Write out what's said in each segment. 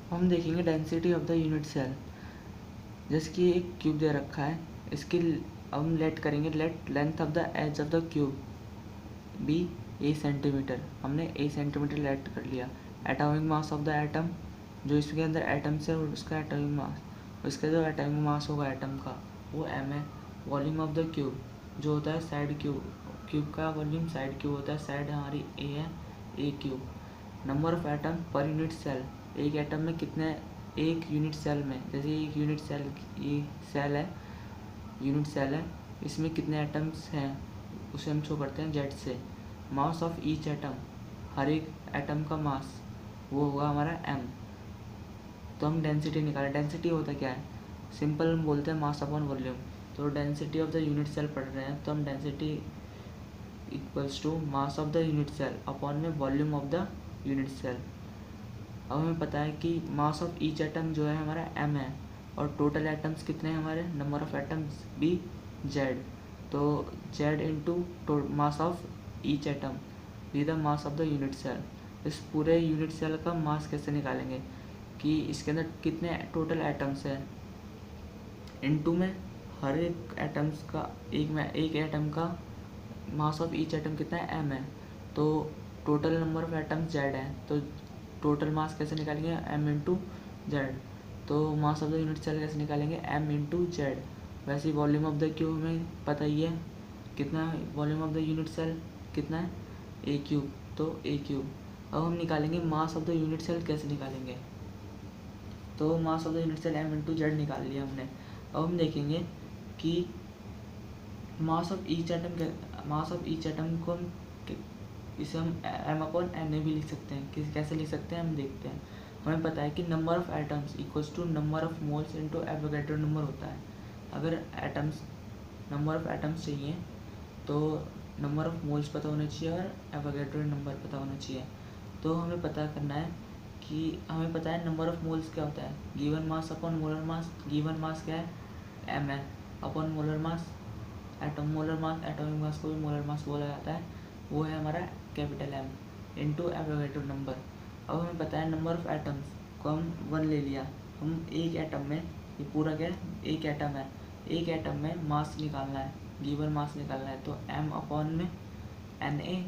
हम देखेंगे density of the unit cell. जैसे कि एक क्यूब दे रखा है, इसकी हम लेट करेंगे, let length of the edge of the cube be a centimeter. हमने ए सेंटीमीटर लेट कर लिया। Atomic mass of the atom, जो इसके अंदर एटम्स है उसका एटॉमिक मास, उसका जो एटॉमिक मास होगा एटम का वो एम है। वॉल्यूम ऑफ द क्यूब जो होता है साइड क्यूब, क्यूब का वॉल्यूम साइड क्यूब होता है, साइड हमारी ए है, a cube. Number of atom पर यूनिट सेल, एक एटम में कितने, एक यूनिट सेल में, जैसे एक यूनिट सेल, ये सेल है, यूनिट सेल है, इसमें कितने एटम्स हैं उसे हम शो करते हैं जेड से। मास ऑफ ईच एटम, हर एक एटम का मास वो होगा हमारा एम। तो हम डेंसिटी निकालें, डेंसिटी होता क्या है, सिंपल हम बोलते हैं मास अपॉन वॉल्यूम। तो density of the unit cell पढ़ रहे हैं तो हम density equals to mass of the unit cell upon में volume of the unit cell. अब हमें पता है कि मास ऑफ ईच एटम जो है हमारा एम है, और टोटल एटम्स कितने हैं हमारे, number of atoms be Z. तो Z into mass of each atom be the mass of the unit cell. इस पूरे यूनिट सेल का मास कैसे निकालेंगे कि इसके अंदर कितने टोटल एटम्स हैं, इनटू में हर एक एटम्स का, एक एटम का मास ऑफ ईच एटम कितना है, एम है। तो total number of atoms Z है, तो टोटल मास कैसे निकालेंगे, एम इंटू जेड। तो mass of the unit cell कैसे निकालेंगे, एम इंटू जेड। वैसे ही वॉल्यूम ऑफ द क्यूब हमें पता ही है कितना है, volume of the unit cell कितना है, ए क्यूब। तो ए क्यूब। अब हम निकालेंगे mass of the unit cell, कैसे निकालेंगे, तो mass of the unit cell M into Z निकाल लिया हमने। अब हम देखेंगे कि mass of each atom, mass of each atom को हम इसे हम एम अपॉन एन ए भी लिख सकते हैं। कैसे लिख सकते हैं हम देखते हैं। हमें पता है कि number of atoms equals to number of moles into Avogadro number होता है। अगर एटम्स, नंबर ऑफ एटम्स चाहिए तो नंबर ऑफ मोल्स पता होना चाहिए और एवोगैड्रो नंबर पता होना चाहिए। तो हमें पता करना है कि हमें पता है नंबर ऑफ मोल्स क्या होता है, given mass upon molar mass. Given mass क्या है, एम है, upon molar mass, atom molar mass, atomic mass को भी मोलर मास बोला जाता है, वो है हमारा capital M into Avogadro number. अब हमें पता है नंबर ऑफ एटम्स को हम 1 ले लिया। हम एक एटम में, ये पूरा क्या है, एक एटम है, एक एटम में मास निकालना है, गिवन मास निकालना है। तो एम अपॉन में एन ए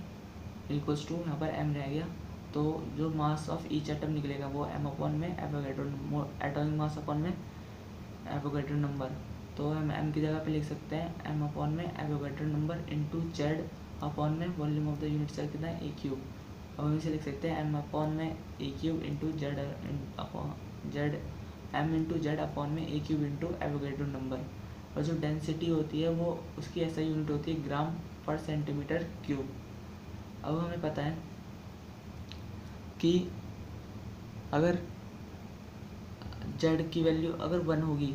इक्वल्स टू, यहाँ पर एम रह गया, तो जो मास ऑफ ईच एटम निकलेगा वो एम अपॉन में एवोगैड्रो, एटॉमिक मास अपॉन में एवोगैड्रो नंबर। तो हम एम की जगह पे लिख सकते हैं एम अपॉन में Avogadro number into Z upon में volume of the unit cell कितना है, ए क्यूब। अब हम इसे लिख सकते हैं एम अपॉन में a cube into Z upon Z, M into Z upon में a cube into Avogadro number. और जो डेंसिटी होती है वो उसकी ऐसा यूनिट होती है ग्राम पर सेंटीमीटर क्यूब। अब हमें पता है कि अगर जेड की वैल्यू अगर 1 होगी,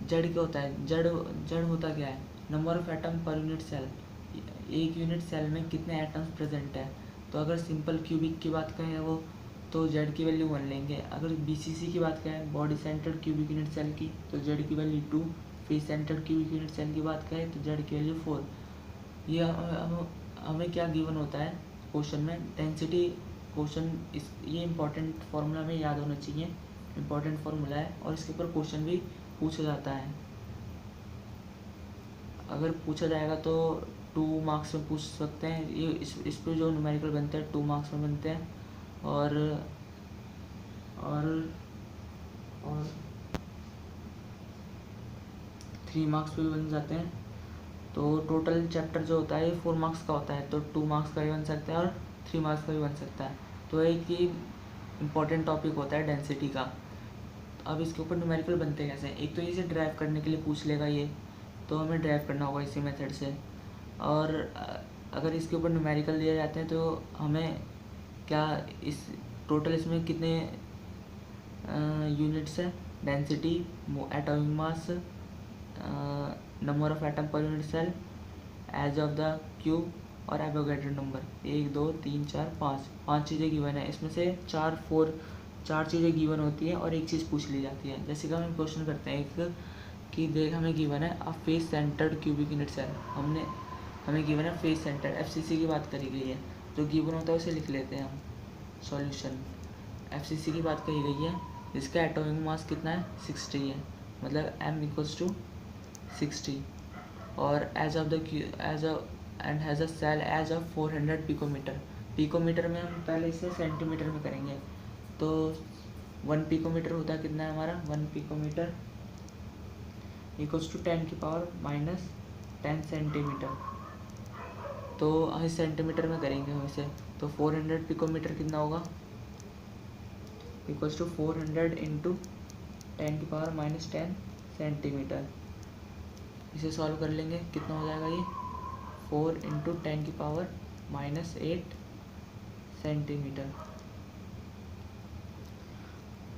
जेड क्या होता है, जेड होता क्या है, नंबर ऑफ एटम पर यूनिट सेल, एक यूनिट सेल में कितने एटम्स प्रेजेंट है। तो अगर सिंपल क्यूबिक की बात करें वो, तो जेड की वैल्यू 1 लेंगे। अगर बीसीसी की बात करें, body centered cubic unit cell की, तो जेड की value 2। Face centered cubic unit cell की बात करें तो जेड की वैल्यू 4। ये हमें क्या गिवन होता है क्वेश्चन में, डेंसिटी क्वेश्चन, इस ये इंपॉर्टेंट फार्मूला हमें याद होना चाहिए, इंपॉर्टेंट फार्मूला है और इसके ऊपर क्वेश्चन भी पूछा जाता है। अगर पूछा जाएगा तो 2 मार्क्स में पूछ सकते हैं। ये इस पे जो न्यूमेरिकल बनते हैं 2 मार्क्स में बनते हैं, और और और 3 मार्क्स पे भी बन जाते हैं। तो टोटल चैप्टर जो होता है 4 मार्क्स का होता है, तो 2 मार्क्स का भी बन सकता है और 3 मार्क्स का भी बन सकता है। तो एक ही इम्पॉर्टेंट टॉपिक होता है डेंसिटी का। अब इसके ऊपर न्यूमेरिकल बनते हैं कैसे, एक तो इसे ड्राइव करने के लिए पूछ लेगा ये, तो हमें ड्राइव करना होगा इसी मेथड से। और अगर इसके ऊपर न्यूमेरिकल दिए जाते हैं तो हमें क्या, इस टोटल इसमें कितने यूनिट्स है, density, atomic mass, number of atom पर unit cell, edge of the cube और एवोगैड्रो नंबर, 1 2 3 4 5 चीज़ें गिवन है। इसमें से 4 चीज़ें गिवन होती हैं और एक चीज़ पूछ ली जाती है। जैसे कि हम क्वेश्चन करते हैं एक कि देख हमें गिवन है a face centered cubic unit cell, हमें गिवन है फेस सेंटर्ड, एफसीसी की बात करी गई है। जो गिवन होता है उसे लिख लेते हैं हम, सॉल्यूशन FCC की बात कही गई है, जिसका एटॉमिक मास कितना है 60 है, मतलब m इक्वल्स टू 60 और edge of the edge a and has a cell edge of 400 picometer. Picometer में हम पहले इसे सेंटीमीटर में करेंगे, तो 1 पिकोमीटर होता है कितना है हमारा, 1 पिकोमीटर इक्वल्स टू 10 की पावर माइनस 10 सेंटीमीटर। तो इस सेंटीमीटर में करेंगे हम इसे, तो 400 पिकोमीटर कितना होगा, इक्वल्स टू 400 इंटू 10 की पावर माइनस 10 सेंटीमीटर। इसे सॉल्व कर लेंगे, कितना हो जाएगा ये 4 इंटू 10 की पावर माइनस 8 सेंटीमीटर।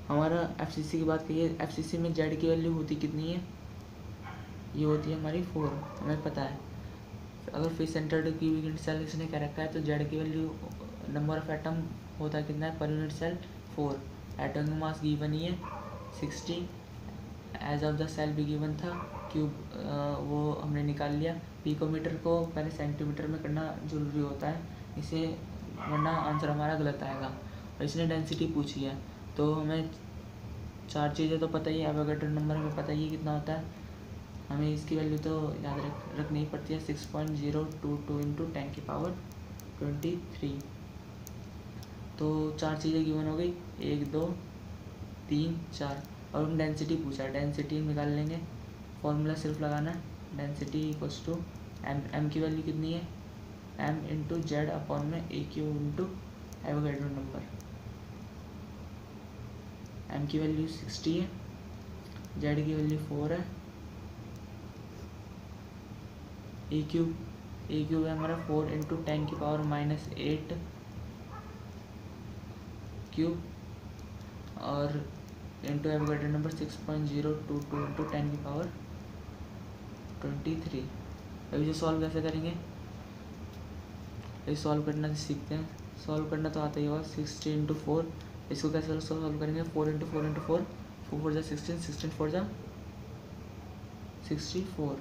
हमारा FCC की बात करिए, FCC में जेड की वैल्यू होती कितनी है, ये होती है हमारी 4, हमें पता है। अगर face centered cubic unit cell इसने क्या रखा है, तो जेड की वैल्यू नंबर ऑफ एटम होता है कितना है per unit cell 4। Atomic mass given ही है 60, एज ऑफ द सेल भी गिवन था, क्यूब वो हमने निकाल लिया। पिकोमीटर को पहले सेंटीमीटर में करना जरूरी होता है इसे, वरना आंसर हमारा गलत आएगा। और इसने डेंसिटी पूछी है, तो हमें 4 चीज़ें तो पता ही है, एवोगैड्रो नंबर हमें पता ही कितना होता है, हमें इसकी वैल्यू तो याद रखनी ही पड़ती है 6.022 इंटू 10 की पावर 23। तो 4 चीज़ें गिवन हो गई, 1 2 3 4, और हम डेंसिटी पूछा है, डेंसिटी निकाल लेंगे, फॉर्मूला सिर्फ लगाना है, डेंसिटी इक्वल्स टू एम की वैल्यू कितनी है, m इंटू जेड अपॉन में a cube into Avogadro number. m की वैल्यू 60 है, z की वैल्यू 4 है, ए क्यूब है हमारा 4 इंटू 10 की पावर माइनस 8 क्यूब, और इंटू एवोगैड्रो नंबर 6.022 इंटू 10 की पावर 23। अब इसे सॉल्व कैसे करेंगे, ये सॉल्व करना सीखते हैं, सॉल्व करना तो आता ही होगा। 60 इंटू 4, इसको कैसे सॉल्व करेंगे, 4 इंटू 4 इंटू 4, 4 4 जा 16, 16 4 जा 64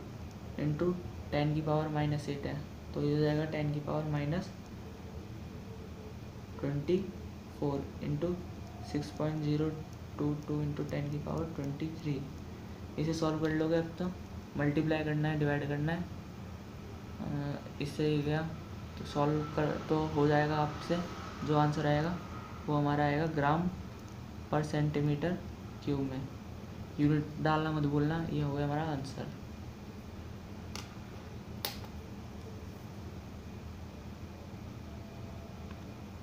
इंटू 10 की पावर माइनस 8 है, तो ये हो जाएगा 10 की पावर माइनस 24 इंटू 6.022 इंटू 10 की पावर 23। इसे सॉल्व कर लोगे, अब तो मल्टीप्लाई करना है, डिवाइड करना है, इससे गया तो सॉल्व कर तो हो जाएगा आपसे। जो आंसर आएगा वो हमारा आएगा ग्राम पर सेंटीमीटर क्यूब में। यूनिट डालना मत भूलना, ये हो गया हमारा आंसर।